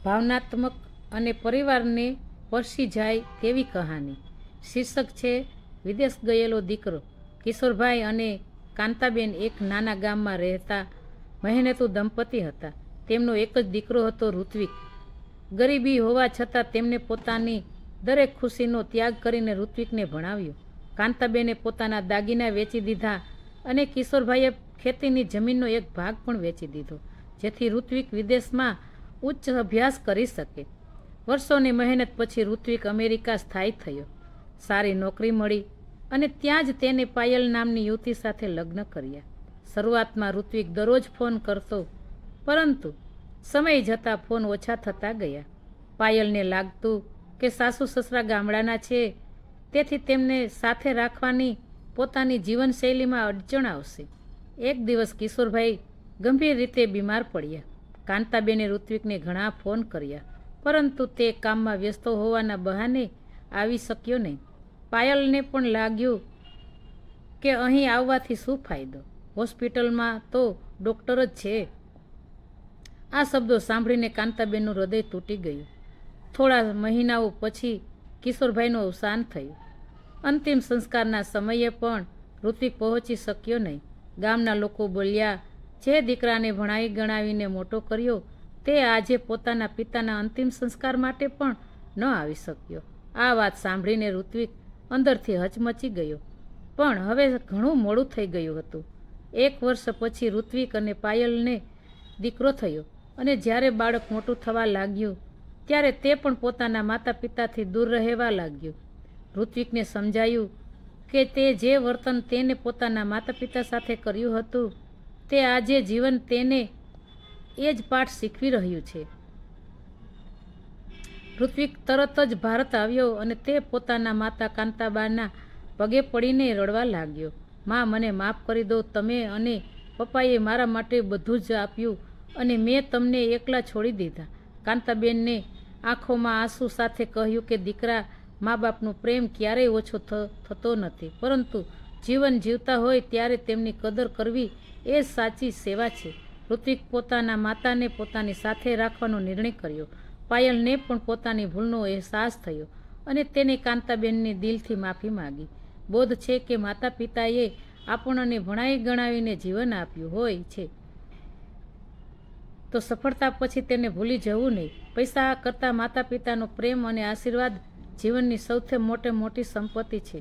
ભાવનાત્મક અને પરિવારને સ્પર્શી જાય તેવી કહાની. શીર્ષક છે વિદેશ ગયેલો દીકરો. કિશોરભાઈ અને કાંતાબેન એક નાના ગામમાં રહેતા મહેનતુ દંપતી હતા. તેમનો એક જ દીકરો હતો, ઋત્વિક. ગરીબી હોવા છતાં તેમને પોતાની દરેક ખુશીનો ત્યાગ કરીને ઋત્વિકને ભણાવ્યો. કાંતાબેને પોતાના દાગીના વેચી દીધા અને કિશોરભાઈએ ખેતીની જમીનનો એક ભાગ પણ વેચી દીધો, જેથી ઋત્વિક વિદેશમાં ઉચ્ચ અભ્યાસ કરી શકે. વર્ષોની મહેનત પછી ઋત્વિક અમેરિકા સ્થાયી થયો. સારી નોકરી મળી અને ત્યાં જ તેને પાયલ નામની યુવતી સાથે લગ્ન કર્યા. શરૂઆતમાં ઋત્વિક દરરોજ ફોન કરતો, પરંતુ સમય જતાં ફોન ઓછા થતા ગયા. પાયલને લાગતું કે સાસુ સસરા ગામડાના છે, તેથી તેમને સાથે રાખવાની પોતાની જીવનશૈલીમાં અડચણ આવશે. એક દિવસ કિશોરભાઈ ગંભીર રીતે બીમાર પડ્યા. કાંતાબેને ઋત્વિકને ઘણા ફોન કર્યા, પરંતુ તે કામમાં વ્યસ્ત હોવાના બહાને આવી શક્યો નહીં. પાયલને પણ લાગ્યું કે અહીં આવવાથી શું ફાયદો, હોસ્પિટલમાં તો ડૉક્ટર જ છે. આ શબ્દો સાંભળીને કાંતાબેનનું હૃદય તૂટી ગયું. થોડા મહિનાઓ પછી કિશોરભાઈનું અવસાન થયું. અંતિમ સંસ્કારના સમયે પણ ઋત્વિક પહોંચી શક્યો નહીં. ગામના લોકો બોલ્યા, જે દીકરાને ભણાવી ગણાવીને મોટો કર્યો, તે આજે પોતાના પિતાના અંતિમ સંસ્કાર માટે પણ ન આવી શક્યો. આ વાત સાંભળીને ઋત્વિક અંદરથી હચમચી ગયો, પણ હવે ઘણું મોડું થઈ ગયું હતું. 1 વર્ષ પછી ઋત્વિક અને પાયલને દીકરો થયો અને જ્યારે બાળક મોટું થવા લાગ્યું, ત્યારે તે પણ પોતાના માતા પિતાથી દૂર રહેવા લાગ્યું. ઋત્વિકને સમજાયું કે તે જે વર્તન તેને પોતાના માતા પિતા સાથે કર્યું હતું, તે આજે જીવન તેને એ જ પાઠ શીખવી રહ્યું છે. ઋત્વિક તરત જ ભારત આવ્યો અને તે પોતાના માતા કાંતાબાના પગે પડીને રડવા લાગ્યો. માં, મને માફ કરી દો. તમે અને પપ્પાએ મારા માટે બધું જ આપ્યું અને મેં તમને એકલા છોડી દીધા. કાંતાબેનને આંખોમાં આંસુ સાથે કહ્યું કે દીકરા, મા બાપનો પ્રેમ ક્યારેય ઓછો થતો નથી, પરંતુ જીવન જીવતા હોય ત્યારે તેમની કદર કરવી એ સાચી સેવા છે. ઋત્વિક પોતાના માતાને પોતાની સાથે રાખવાનો નિર્ણય કર્યો. પાયલને પણ પોતાની ભૂલનો અહેસાસ થયો અને તેને કાંતાબેનની દિલથી માફી માગી. બોધ છે કે માતા પિતાએ આપણને ભણાવી ગણાવીને જીવન આપ્યું હોય છે, તો સફળતા પછી તેને ભૂલી જવું નહીં. પૈસા કરતાં માતા પિતાનો પ્રેમ અને આશીર્વાદ જીવનની સૌથી મોટી સંપત્તિ છે.